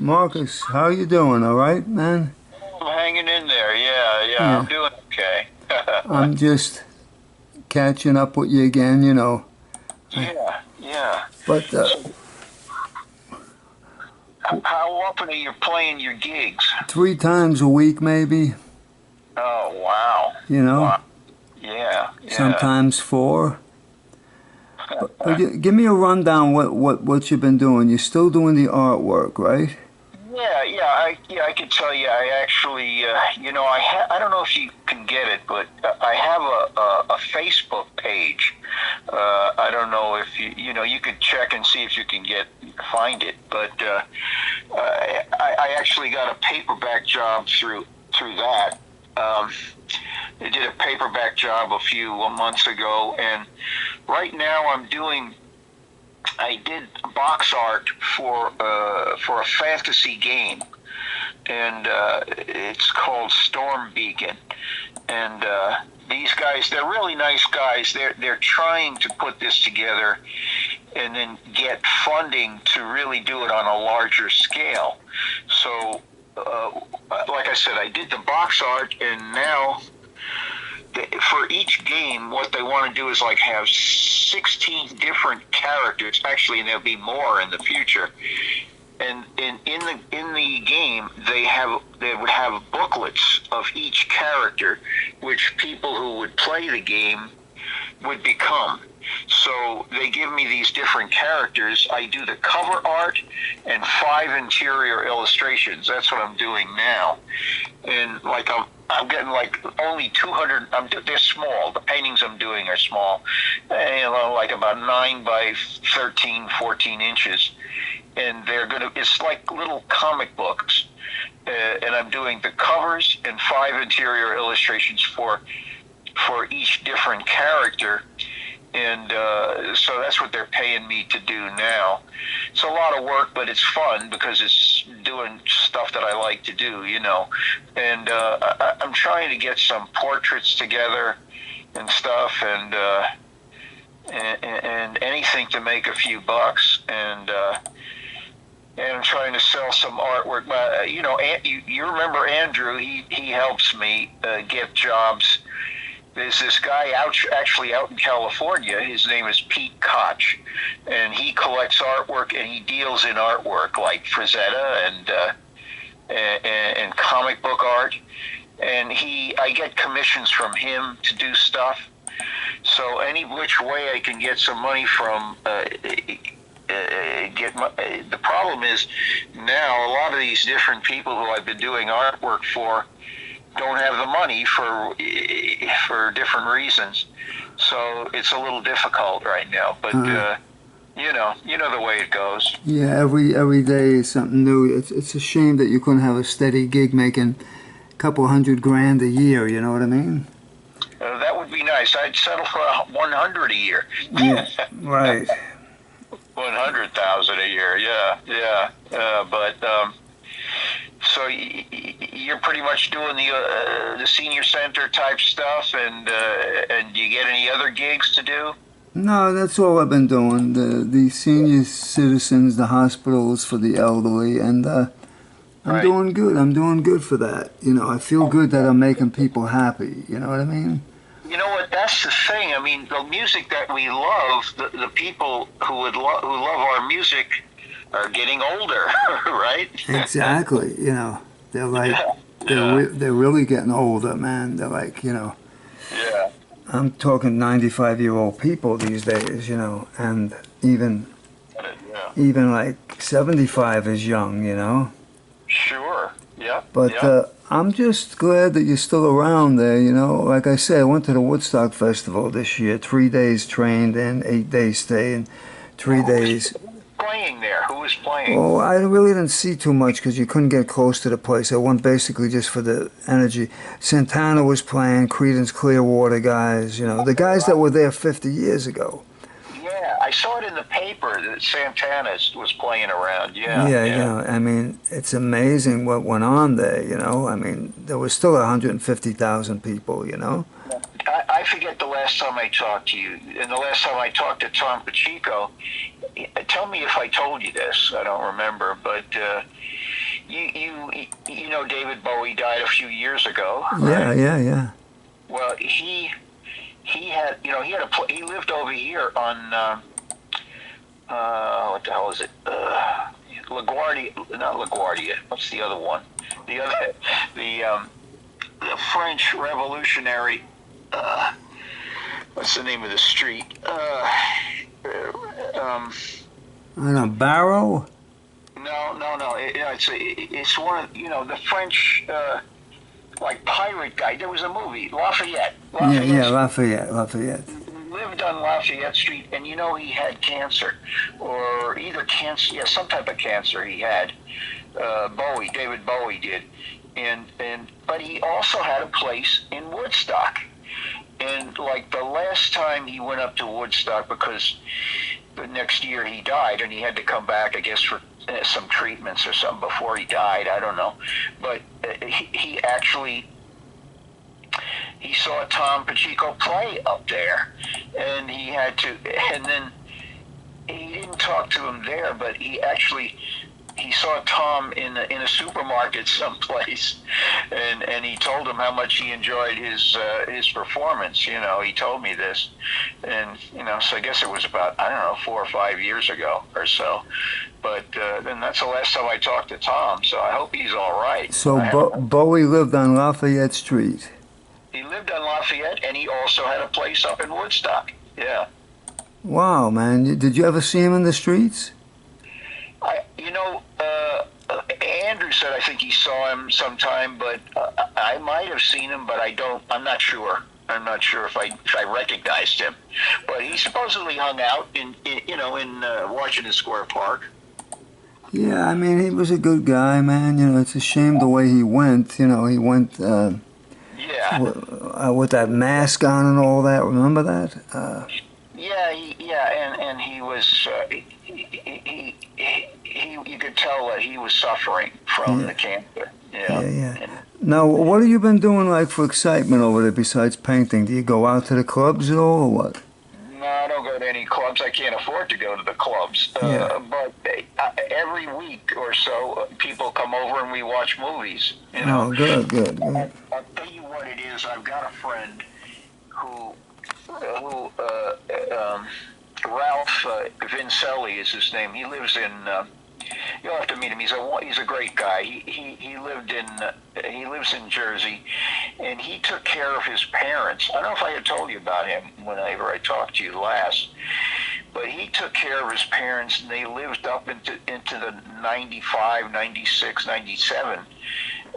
Marcus, how you doing? All right, man? I'm hanging in there. Yeah, I'm Yeah, doing okay. I'm just catching up with you again, you know. I, Yeah. but So, how often are you playing your gigs? 3 times a week, maybe, Oh, wow. you know, Wow. Yeah. sometimes four. Give me a rundown what you've been doing. You're still doing the artwork, right? I could tell you. I actually, I don't know if you can get it, but I have a Facebook page. I don't know if you could check and see if you can find it. But I actually got a paperback job through that. Um, I did a paperback job a few months ago, and right now I did box art for a fantasy game, and it's called Storm Beacon. And these guys, they're really nice guys. They're trying to put this together and then get funding to really do it on a larger scale. So, like I said, I did the box art, and now for each game, what they want to do is like have 16 different characters. Actually, and there'll be more in the future. And in the game, they would have booklets of each character, which people who would play the game would become. So they give me these different characters. I do the cover art and 5 interior illustrations. That's what I'm doing now. And like I'm getting like only 200. They're small. The paintings I'm doing are small, like about 9 by 13, 14 inches. And it's like little comic books. And I'm doing the covers and 5 interior illustrations for each different character. And so that's what they're paying me to do now. It's a lot of work, but it's fun because it's doing stuff that I like to do, And I'm trying to get some portraits together and stuff, and anything to make a few bucks. And I'm trying to sell some artwork. You remember Andrew? He helps me get jobs. There's this guy actually out in California. His name is Pete Koch, and he collects artwork and he deals in artwork like Frazetta and comic book art. And I get commissions from him to do stuff. So any which way I can get some money from. The problem is now a lot of these different people who I've been doing artwork for don't have the money for different reasons, so it's a little difficult right now. But you know the way it goes. Yeah, every day is something new. It's a shame that you couldn't have a steady gig making a couple hundred grand a year. You know what I mean? That would be nice. I'd settle for 100 a year. Yeah, right. 100,000 a year. So you're pretty much doing the senior center type stuff, and do you get any other gigs to do? No, that's all I've been doing. The senior citizens, the hospitals for the elderly, and I'm Right. doing good. I'm doing good for that. You know, I feel good that I'm making people happy. You know what I mean? You know what? That's the thing. I mean, the music that we love, the people who love our music are getting older, right? Exactly. You know, they're like Yeah. Yeah. they're really getting older, man. They're like, Yeah. I'm talking 95-year-old people these days. And even Yeah. even like 75 is young. Sure. Yeah. But Yeah. I'm just glad that you're still around there. Like I said, I went to the Woodstock Festival this year. 3 days trained and 8 days stay and three Who was days. playing there? Who was playing? Oh, I really didn't see too much because you couldn't get close to the place. I went basically just for the energy. Santana was playing, Creedence Clearwater guys, the guys that were there 50 years ago. Yeah, I saw it in the paper that Santana was playing around. Yeah. Yeah, Yeah. I mean, it's amazing what went on there. I mean, there was still 150,000 people. I forget the last time I talked to you, and the last time I talked to Tom Pacheco. Tell me if I told you this. I don't remember, but you know David Bowie died a few years ago, Yeah, right? yeah, yeah. Well, he had, he lived over here on what the hell is it? LaGuardia, not LaGuardia. What's the other one? The other, the French Revolutionary. What's the name of the street? I don't know, Barrow? No. It's one of the French like pirate guy. There was a movie, Lafayette. Yeah, yeah, Street. Lafayette. He lived on Lafayette Street, and he had cancer, or either cancer, yeah, some type of cancer he had. David Bowie did, but he also had a place in Woodstock. And like the last time he went up to Woodstock, because the next year he died, and he had to come back, I guess, for some treatments or something before he died. I don't know, but he actually saw Tom Pacheco play up there, and he had to, and then he didn't talk to him there, but he saw Tom in a supermarket someplace, and he told him how much he enjoyed his performance. He told me this, and so I guess it was about, I don't know, 4 or 5 years ago or so. But then that's the last time I talked to Tom. So I hope he's all right. So Bowie lived on Lafayette Street. He lived on Lafayette, and he also had a place up in Woodstock. Yeah. Wow, man! Did you ever see him in the streets? Andrew said I think he saw him sometime, but I might have seen him, but I'm not sure. I'm not sure if I recognized him. But he supposedly hung out in Washington Square Park. Yeah, I mean, he was a good guy, man. It's a shame the way he went. He went with that mask on and all that. Remember that? And he was you could tell that he was suffering from the cancer. Yeah. Now, what have you been doing like for excitement over there besides painting? Do you go out to the clubs at all, or what? No, I don't go to any clubs. I can't afford to go to the clubs. But every week or so, people come over and we watch movies. Oh, good. I'll tell you what it is. I've got a friend who Ralph Vincelli is his name. He lives in. You'll have to meet him. He's a great guy. He lives in Jersey, and he took care of his parents. I don't know if I had told you about him whenever I talked to you last, but he took care of his parents, and they lived up into the 95, 96, 97,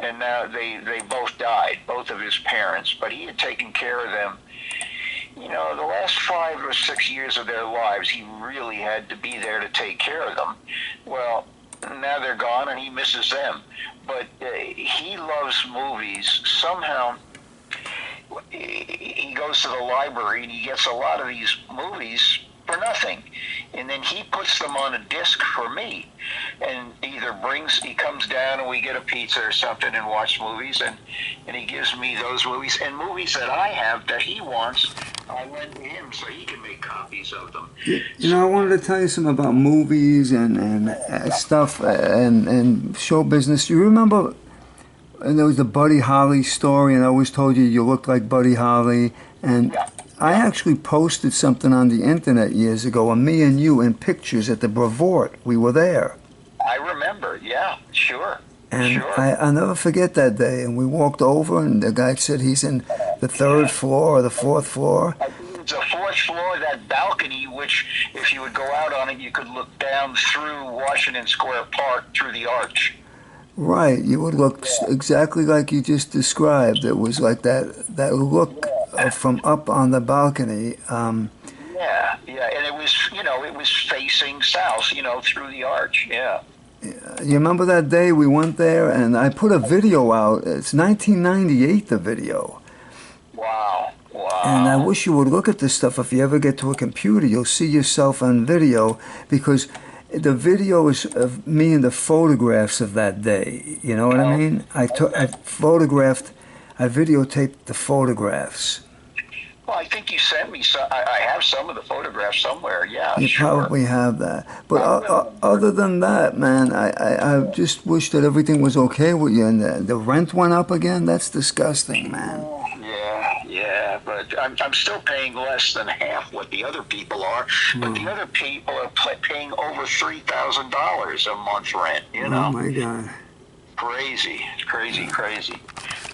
and now they both died, both of his parents. But he had taken care of them. The last 5 or 6 years of their lives, he really had to be there to take care of them. Well, now they're gone, and he misses them. But he loves movies. Somehow, he goes to the library, and he gets a lot of these movies for nothing. And then he puts them on a disc for me. And he comes down, and we get a pizza or something and watch movies, and he gives me those movies. And movies that I have that he wants, I lend to him so he can make copies of them. I wanted to tell you something about movies and stuff and show business. You remember, and there was the Buddy Holly story, and I always told you looked like Buddy Holly. And I actually posted something on the internet years ago, and me and you in pictures at the Brevoort. We were there. I remember, yeah, sure. And sure. I'll never forget that day. And we walked over, and the guy said he's in the 3rd floor or the 4th floor. I think it's the 4th floor, that balcony, which if you would go out on it, you could look down through Washington Square Park through the arch. Right, you would look exactly like you just described. It was like that look from up on the balcony. And it was facing south, through the arch. Yeah. You remember that day we went there, and I put a video out. It's 1998, the video. Wow. And I wish you would look at this stuff. If you ever get to a computer, you'll see yourself on video, because the video is of me and the photographs of that day. You know what I mean? I videotaped the photographs. Well, I think you sent me some. I have some of the photographs somewhere. Yeah, You sure. probably have that. But I will. other than that, man, I just wish that everything was okay with you. And the rent went up again. That's disgusting, man. Yeah, yeah, but I'm still paying less than half what the other people are. But the other people are paying over $3,000 a month rent. You Oh know, my God. crazy, crazy, crazy.